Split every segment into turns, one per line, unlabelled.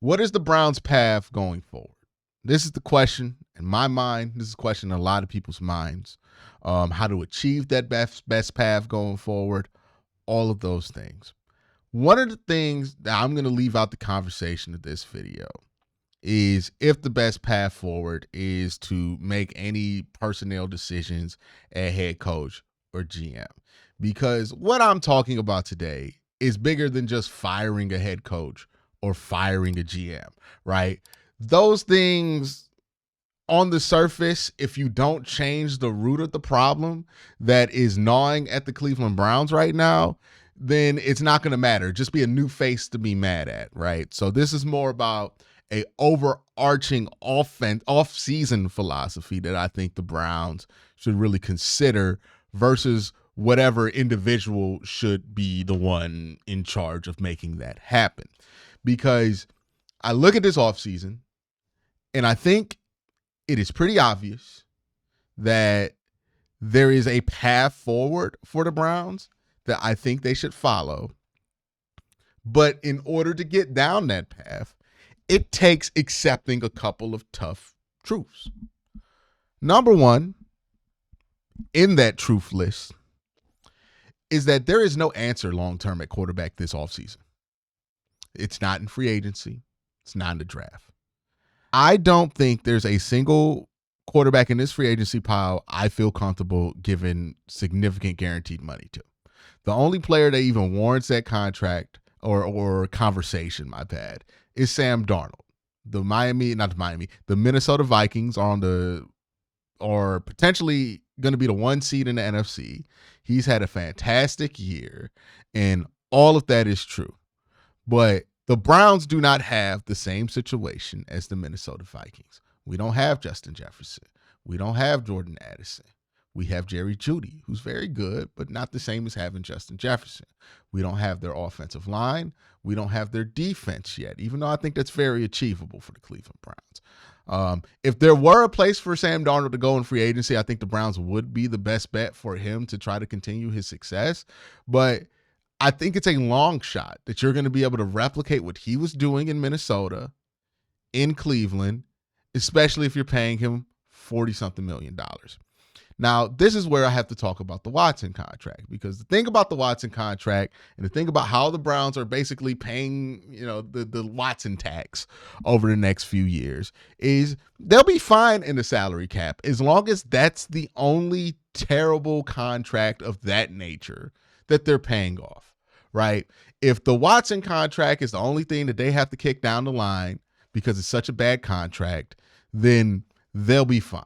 What is the Browns' path going forward? This is the question in my mind. This is a question in a lot of people's minds. How to achieve that best path going forward, all of those things. One of the things that I'm going to leave out the conversation of this video is if the best path forward is to make any personnel decisions at head coach or GM. Because what I'm talking about today is bigger than just firing a head coach or firing a GM, right? Those things on the surface, if you don't change the root of the problem that is gnawing at the Cleveland Browns right now, then it's not going to matter. Just be a new face to be mad at, right? So this is more about a overarching off-season philosophy that I think the Browns should really consider versus whatever individual should be the one in charge of making that happen. Because I look at this offseason and I think it is pretty obvious that there is a path forward for the Browns that I think they should follow. But in order to get down that path, it takes accepting a couple of tough truths. Number one, in that truth list, is that there is no answer long-term at quarterback this offseason. It's not in free agency. It's not in the draft. I don't think there's a single quarterback in this free agency pile I feel comfortable giving significant guaranteed money to. The only player that even warrants that contract or conversation, my bad, is Sam Darnold. The Minnesota Vikings are potentially going to be the one seed in the NFC. He's had a fantastic year, and all of that is true. But the Browns do not have the same situation as the Minnesota Vikings. We don't have Justin Jefferson. We don't have Jordan Addison. We have Jerry Jeudy, who's very good, but not the same as having Justin Jefferson. We don't have their offensive line. We don't have their defense yet, even though I think that's very achievable for the Cleveland Browns. If there were a place for Sam Darnold to go in free agency, I think the Browns would be the best bet for him to try to continue his success. But I think it's a long shot that you're going to be able to replicate what he was doing in Minnesota, in Cleveland, especially if you're paying him $40-something million. Now, this is where I have to talk about the Watson contract, because the thing about the Watson contract and the thing about how the Browns are basically paying, the Watson tax over the next few years is they'll be fine in the salary cap as long as that's the only terrible contract of that nature that they're paying off, right? If the Watson contract is the only thing that they have to kick down the line because it's such a bad contract, then they'll be fine.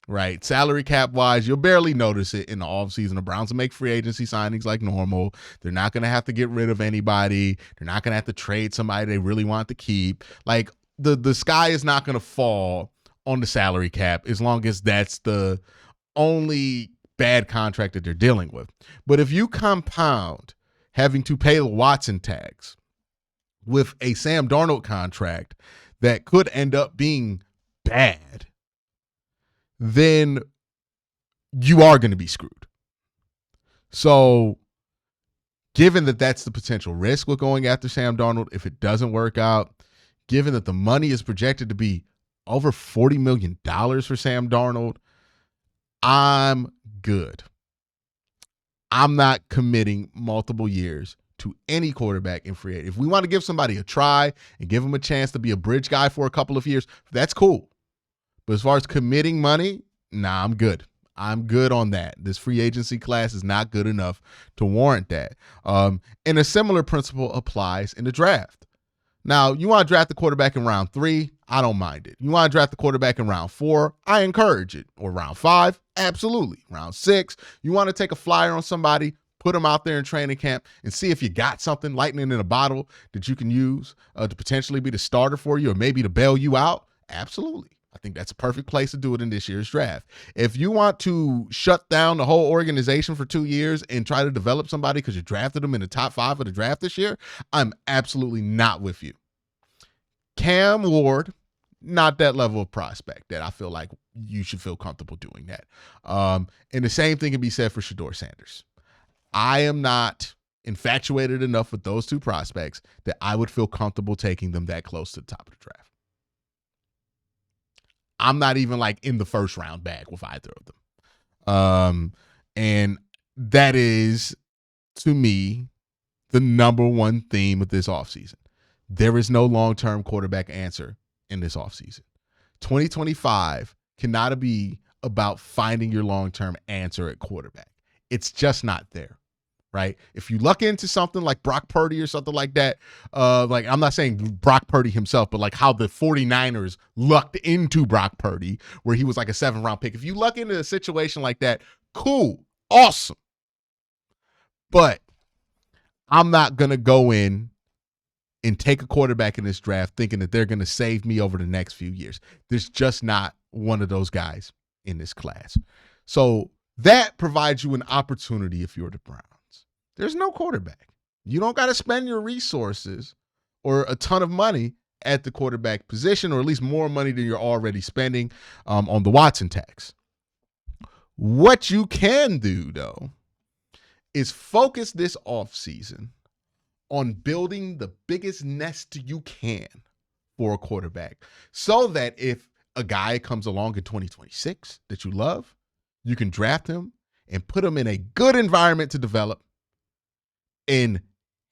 Right. Salary cap wise, you'll barely notice it in the offseason. The Browns will make free agency signings like normal. They're not going to have to get rid of anybody. They're not going to have to trade somebody they really want to keep. Like the sky is not going to fall on the salary cap as long as that's the only bad contract that they're dealing with. But if you compound having to pay the Watson tax with a Sam Darnold contract that could end up being bad, then you are going to be screwed. So given that that's the potential risk with going after Sam Darnold, if it doesn't work out, given that the money is projected to be over $40 million for Sam Darnold, I'm good. I'm not committing multiple years to any quarterback in free agency. If we want to give somebody a try and give them a chance to be a bridge guy for a couple of years, that's cool. But as far as committing money, nah, I'm good. I'm good on that. This free agency class is not good enough to warrant that. And a similar principle applies in the draft. Now, you want to draft the quarterback in round 3, I don't mind it. You want to draft the quarterback in round 4, I encourage it. Or round 5, absolutely. Round 6, you want to take a flyer on somebody, put them out there in training camp and see if you got something lightning in a bottle that you can use to potentially be the starter for you or maybe to bail you out, absolutely. I think that's a perfect place to do it in this year's draft. If you want to shut down the whole organization for 2 years and try to develop somebody because you drafted them in the top 5 of the draft this year, I'm absolutely not with you. Cam Ward, not that level of prospect that I feel like you should feel comfortable doing that. And the same thing can be said for Shedeur Sanders. I am not infatuated enough with those two prospects that I would feel comfortable taking them that close to the top of the draft. I'm not even like in the first round bag with either of them. And that is, to me, the number one theme of this offseason. There is no long-term quarterback answer in this offseason. 2025 cannot be about finding your long-term answer at quarterback. It's just not there, right? If you luck into something like Brock Purdy or something like that, like I'm not saying Brock Purdy himself, but like how the 49ers lucked into Brock Purdy, where he was like a 7th-round pick. If you luck into a situation like that, cool, awesome. But I'm not going to go in and take a quarterback in this draft thinking that they're going to save me over the next few years. There's just not one of those guys in this class. So that provides you an opportunity if you're the Browns. There's no quarterback. You don't got to spend your resources or a ton of money at the quarterback position, or at least more money than you're already spending on the Watson tax. What you can do, though, is focus this offseason on building the biggest nest you can for a quarterback, so that if a guy comes along in 2026 that you love, you can draft him and put him in a good environment to develop and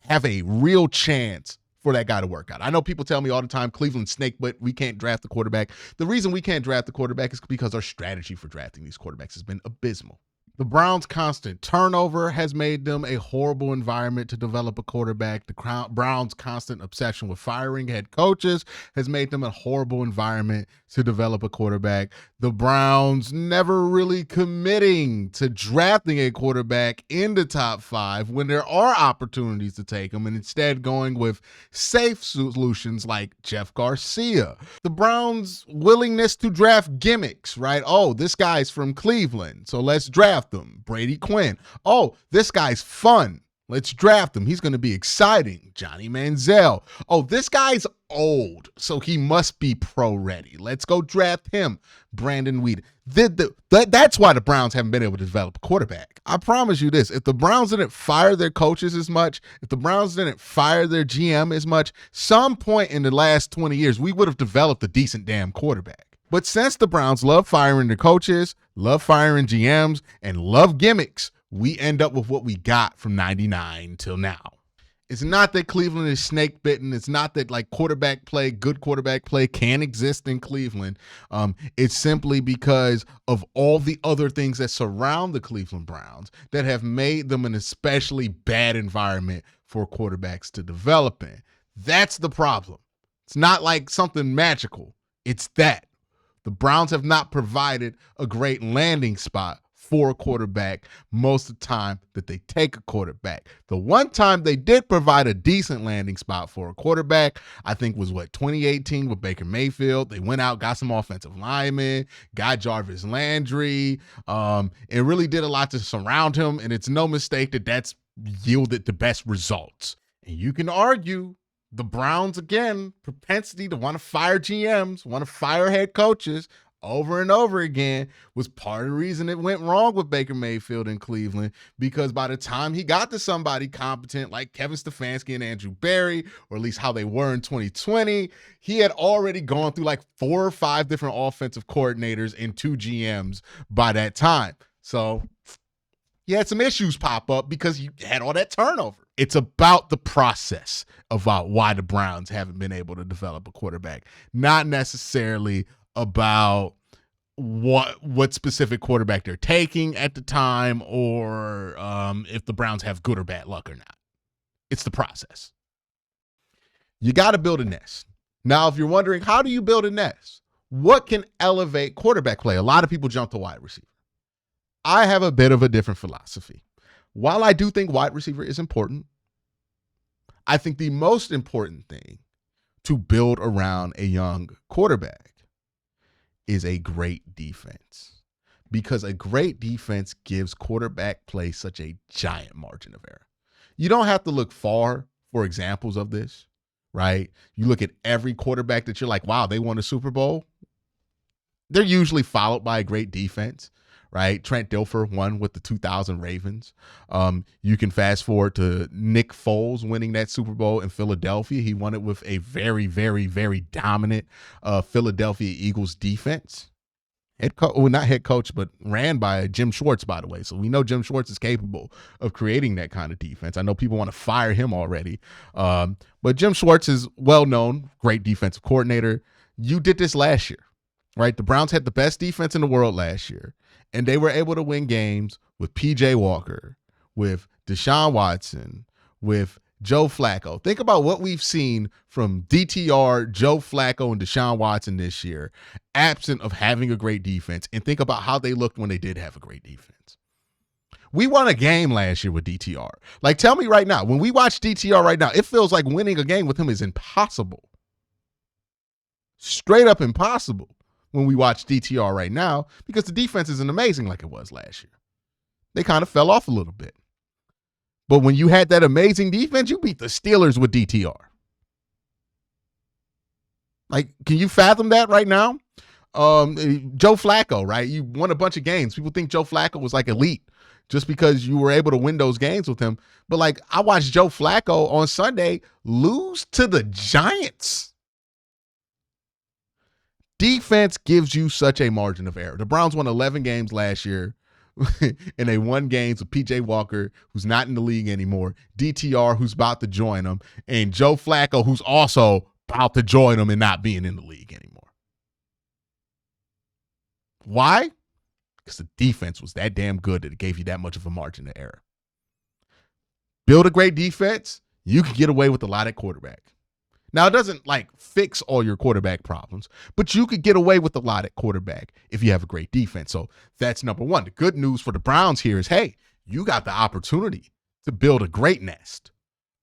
have a real chance for that guy to work out. I know people tell me all the time, Cleveland snake, but we can't draft the quarterback. The reason we can't draft the quarterback is because our strategy for drafting these quarterbacks has been abysmal. The Browns' constant turnover has made them a horrible environment to develop a quarterback. The Browns' constant obsession with firing head coaches has made them a horrible environment to develop a quarterback. The Browns never really committing to drafting a quarterback in the top 5 when there are opportunities to take them, and instead going with safe solutions like Jeff Garcia. The Browns' willingness to draft gimmicks, right? Oh, this guy's from Cleveland, so let's draft them. Brady Quinn. Oh, this guy's fun. Let's draft him. He's going to be exciting. Johnny Manziel. Oh, this guy's old, so he must be pro ready. Let's go draft him. Brandon Weeden. That's why the Browns haven't been able to develop a quarterback. I promise you this. If the Browns didn't fire their coaches as much, if the Browns didn't fire their GM as much, some point in the last 20 years, we would have developed a decent damn quarterback. But since the Browns love firing their coaches, love firing GMs, and love gimmicks, we end up with what we got from 99 till now. It's not that Cleveland is snake bitten. It's not that like good quarterback play can exist in Cleveland. It's simply because of all the other things that surround the Cleveland Browns that have made them an especially bad environment for quarterbacks to develop in. That's the problem. It's not like something magical. It's that. The Browns have not provided a great landing spot for a quarterback most of the time that they take a quarterback. The one time they did provide a decent landing spot for a quarterback, I think was 2018 with Baker Mayfield. They went out, got some offensive linemen, got Jarvis Landry, and really did a lot to surround him. And it's no mistake that that's yielded the best results. And you can argue the Browns, again, propensity to want to fire GMs, want to fire head coaches over and over again was part of the reason it went wrong with Baker Mayfield in Cleveland, because by the time he got to somebody competent like Kevin Stefanski and Andrew Berry, or at least how they were in 2020, he had already gone through like 4 or 5 different offensive coordinators and 2 GMs by that time. So he had some issues pop up because you had all that turnover. It's about the process about why the Browns haven't been able to develop a quarterback, not necessarily about what specific quarterback they're taking at the time, or if the Browns have good or bad luck or not. It's the process. You got to build a nest. Now, if you're wondering, how do you build a nest? What can elevate quarterback play? A lot of people jump to wide receiver. I have a bit of a different philosophy. While I do think wide receiver is important, I think the most important thing to build around a young quarterback is a great defense, because a great defense gives quarterback play such a giant margin of error. You don't have to look far for examples of this, right? You look at every quarterback that you're like, wow, they won a Super Bowl. They're usually followed by a great defense, right? Trent Dilfer won with the 2000 Ravens. You can fast forward to Nick Foles winning that Super Bowl in Philadelphia. He won it with a very, very, very dominant Philadelphia Eagles defense. Not head coach, but ran by Jim Schwartz, by the way. So we know Jim Schwartz is capable of creating that kind of defense. I know people want to fire him already. But Jim Schwartz is well-known, great defensive coordinator. You did this last year, right? The Browns had the best defense in the world last year, and they were able to win games with P.J. Walker, with Deshaun Watson, with Joe Flacco. Think about what we've seen from DTR, Joe Flacco, and Deshaun Watson this year, absent of having a great defense, and think about how they looked when they did have a great defense. We won a game last year with DTR. Like, tell me right now, when we watch DTR right now, it feels like winning a game with him is impossible. Straight up impossible when we watch DTR right now, because the defense isn't amazing like it was last year. They kind of fell off a little bit. But when you had that amazing defense, you beat the Steelers with DTR. Like, can you fathom that right now? Joe Flacco, right? You won a bunch of games. People think Joe Flacco was like elite just because you were able to win those games with him. But like, I watched Joe Flacco on Sunday lose to the Giants. Defense gives you such a margin of error. The Browns won 11 games last year. And they won games with P.J. Walker, who's not in the league anymore, DTR, who's about to join them, and Joe Flacco, who's also about to join them and not being in the league anymore. Why? Because the defense was that damn good that it gave you that much of a margin of error. Build a great defense, you can get away with a lot at quarterback. Now, it doesn't like fix all your quarterback problems, but you could get away with a lot at quarterback if you have a great defense. So that's number one. The good news for the Browns here is, hey, you got the opportunity to build a great nest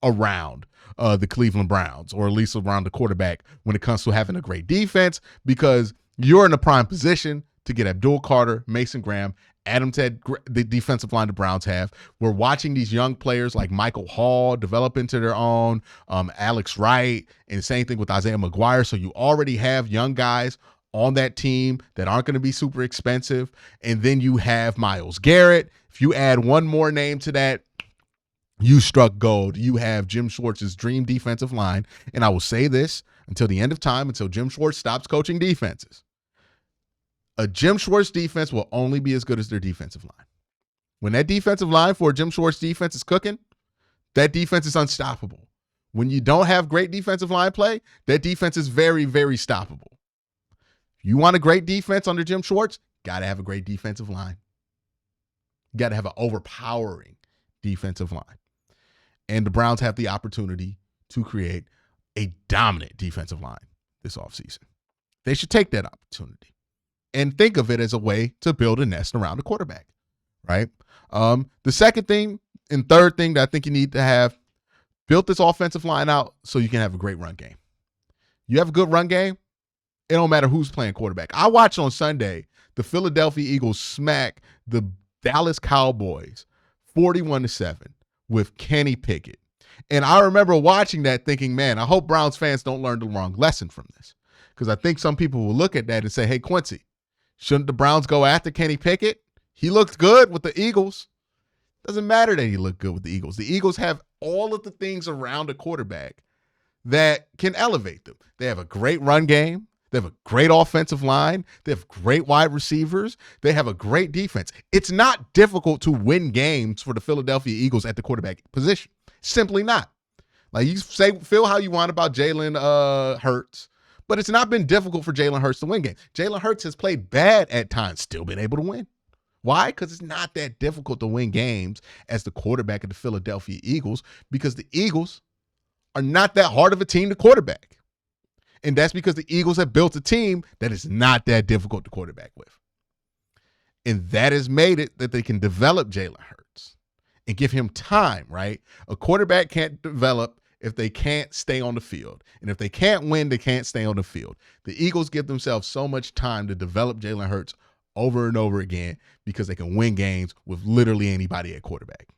around the Cleveland Browns, or at least around the quarterback when it comes to having a great defense, because you're in a prime position to get Abdul Carter, Mason Graham, Adam Ted, the defensive line the Browns have. We're watching these young players like Michael Hall develop into their own, Alex Wright, and same thing with Isaiah McGuire. So you already have young guys on that team that aren't going to be super expensive. And then you have Myles Garrett. If you add one more name to that, you struck gold. You have Jim Schwartz's dream defensive line. And I will say this until the end of time, until Jim Schwartz stops coaching defenses. A Jim Schwartz defense will only be as good as their defensive line. When that defensive line for a Jim Schwartz defense is cooking, that defense is unstoppable. When you don't have great defensive line play, that defense is very, very stoppable. If you want a great defense under Jim Schwartz, got to have a great defensive line. You got to have an overpowering defensive line. And the Browns have the opportunity to create a dominant defensive line this offseason. They should take that opportunity and think of it as a way to build a nest around the quarterback, right? The second thing and third thing that I think you need to have, built this offensive line out so you can have a great run game. You have a good run game, it don't matter who's playing quarterback. I watched on Sunday the Philadelphia Eagles smack the Dallas Cowboys 41-7 with Kenny Pickett. And I remember watching that thinking, man, I hope Browns fans don't learn the wrong lesson from this. Because I think some people will look at that and say, hey, Quincy, shouldn't the Browns go after Kenny Pickett? He looked good with the Eagles. Doesn't matter that he looked good with the Eagles. The Eagles have all of the things around a quarterback that can elevate them. They have a great run game. They have a great offensive line. They have great wide receivers. They have a great defense. It's not difficult to win games for the Philadelphia Eagles at the quarterback position. Simply not. Like, you feel how you want about Jalen Hurts, but it's not been difficult for Jalen Hurts to win games. Jalen Hurts has played bad at times, still been able to win. Why? Because it's not that difficult to win games as the quarterback of the Philadelphia Eagles, because the Eagles are not that hard of a team to quarterback. And that's because the Eagles have built a team that is not that difficult to quarterback with. And that has made it that they can develop Jalen Hurts and give him time, right? A quarterback can't develop if they can't stay on the field. And if they can't win, they can't stay on the field. The Eagles give themselves so much time to develop Jalen Hurts over and over again because they can win games with literally anybody at quarterback.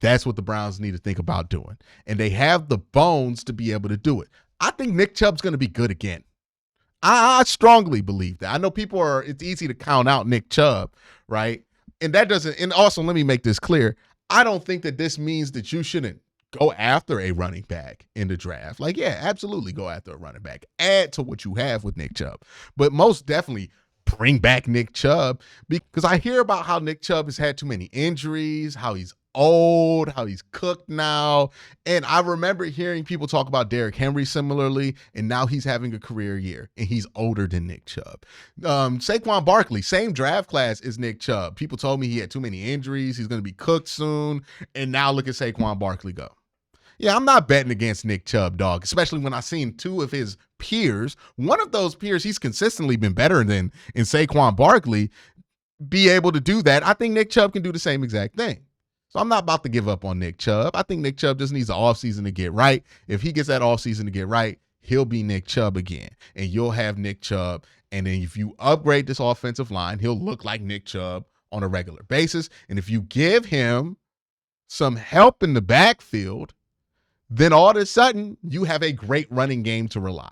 That's what the Browns need to think about doing. And they have the bones to be able to do it. I think Nick Chubb's going to be good again. I strongly believe that. I know it's easy to count out Nick Chubb, right? And that doesn't, and also let me make this clear. I don't think that this means that you shouldn't go after a running back in the draft. Like, yeah, absolutely go after a running back. Add to what you have with Nick Chubb. But most definitely bring back Nick Chubb, because I hear about how Nick Chubb has had too many injuries, how he's old, how he's cooked now. And I remember hearing people talk about Derrick Henry similarly, and now he's having a career year, and he's older than Nick Chubb. Saquon Barkley, same draft class as Nick Chubb. People told me he had too many injuries, he's going to be cooked soon, and now look at Saquon Barkley go. Yeah, I'm not betting against Nick Chubb, dog, especially when I've seen two of his peers. One of those peers he's consistently been better than in Saquon Barkley, be able to do that. I think Nick Chubb can do the same exact thing. So I'm not about to give up on Nick Chubb. I think Nick Chubb just needs an offseason to get right. If he gets that offseason to get right, he'll be Nick Chubb again. And you'll have Nick Chubb. And then if you upgrade this offensive line, he'll look like Nick Chubb on a regular basis. And if you give him some help in the backfield, then all of a sudden you have a great running game to rely on.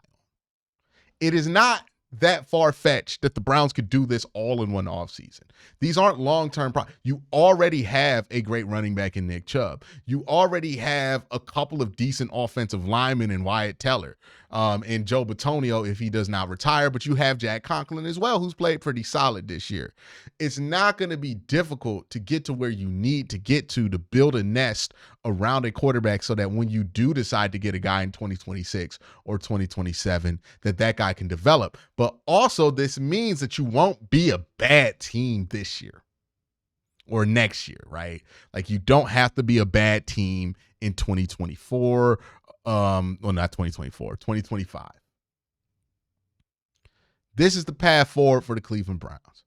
It is not that far-fetched that the Browns could do this all in one offseason. These aren't long-term problems. You already have a great running back in Nick Chubb. You already have a couple of decent offensive linemen in Wyatt Teller and Joe Bitonio if he does not retire, but you have Jack Conklin as well, who's played pretty solid this year. It's not going to be difficult to get to where you need to get to build a nest around a quarterback so that when you do decide to get a guy in 2026 or 2027, that guy can develop. But also this means that you won't be a bad team this year or next year, right? Like you don't have to be a bad team in 2024. Well, not 2024, 2025. This is the path forward for the Cleveland Browns.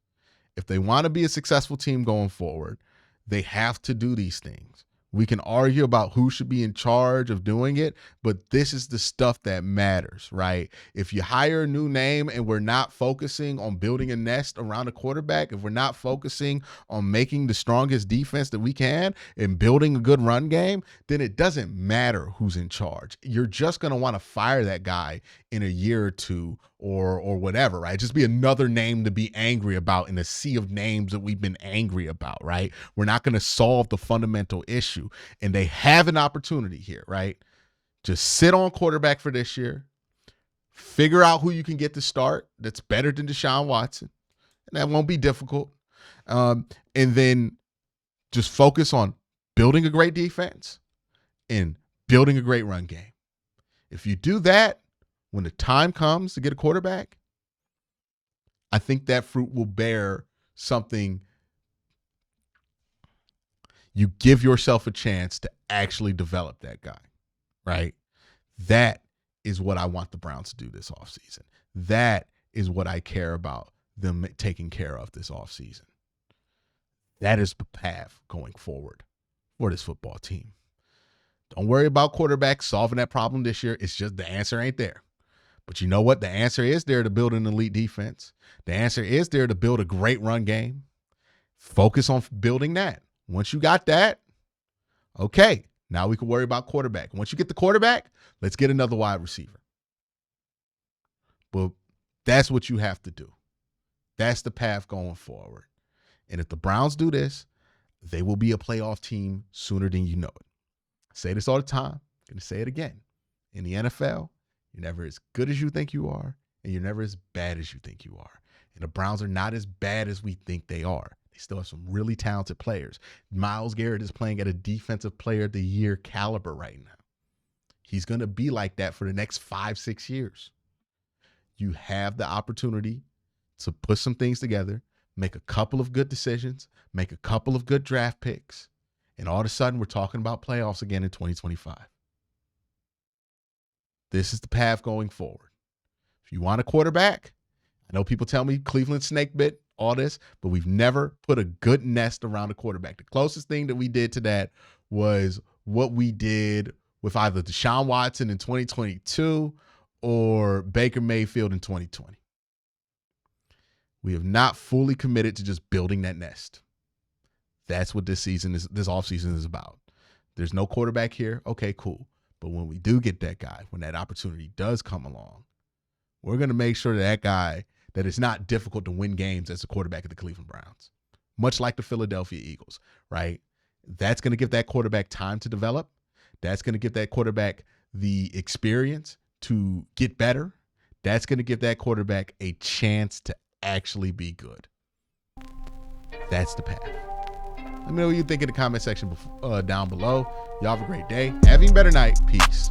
If they want to be a successful team going forward, they have to do these things. We can argue about who should be in charge of doing it, but this is the stuff that matters, right? If you hire a new name and we're not focusing on building a nest around a quarterback, if we're not focusing on making the strongest defense that we can and building a good run game, then it doesn't matter who's in charge. You're just going to want to fire that guy in a year or two or whatever, right? Just be another name to be angry about in a sea of names that we've been angry about, right? We're not going to solve the fundamental issue. And they have an opportunity here, right? Just sit on quarterback for this year. Figure out who you can get to start that's better than Deshaun Watson. And that won't be difficult. And then just focus on building a great defense and building a great run game. If you do that, when the time comes to get a quarterback, I think that fruit will bear something. You give yourself a chance to actually develop that guy, right? That is what I want the Browns to do this offseason. That is what I care about them taking care of this offseason. That is the path going forward for this football team. Don't worry about quarterbacks solving that problem this year. It's just the answer ain't there. But you know what? The answer is there to build an elite defense. The answer is there to build a great run game. Focus on building that. Once you got that, okay, now we can worry about quarterback. Once you get the quarterback, let's get another wide receiver. But that's what you have to do. That's the path going forward. And if the Browns do this, they will be a playoff team sooner than you know it. I say this all the time. I'm going to say it again. In the NFL, you're never as good as you think you are, and you're never as bad as you think you are. And the Browns are not as bad as we think they are. They still have some really talented players. Myles Garrett is playing at a defensive player of the year caliber right now. He's going to be like that for the next 5-6 years. You have the opportunity to put some things together, make a couple of good decisions, make a couple of good draft picks, and all of a sudden we're talking about playoffs again in 2025. This is the path going forward. If you want a quarterback, I know people tell me Cleveland snake bit, all this, but we've never put a good nest around a quarterback. The closest thing that we did to that was what we did with either Deshaun Watson in 2022 or Baker Mayfield in 2020. We have not fully committed to just building that nest. That's what this offseason is about. There's no quarterback here. Okay, cool. But when we do get that guy, when that opportunity does come along, We're going to make sure that guy, that it's not difficult to win games as a quarterback of the Cleveland Browns, much like the Philadelphia Eagles, right? That's going to give that quarterback time to develop. That's going to give that quarterback the experience to get better. That's going to give that quarterback a chance to actually be good. That's the path. Let me know what you think in the comment section down below. Y'all have a great day. Have an even better night. Peace.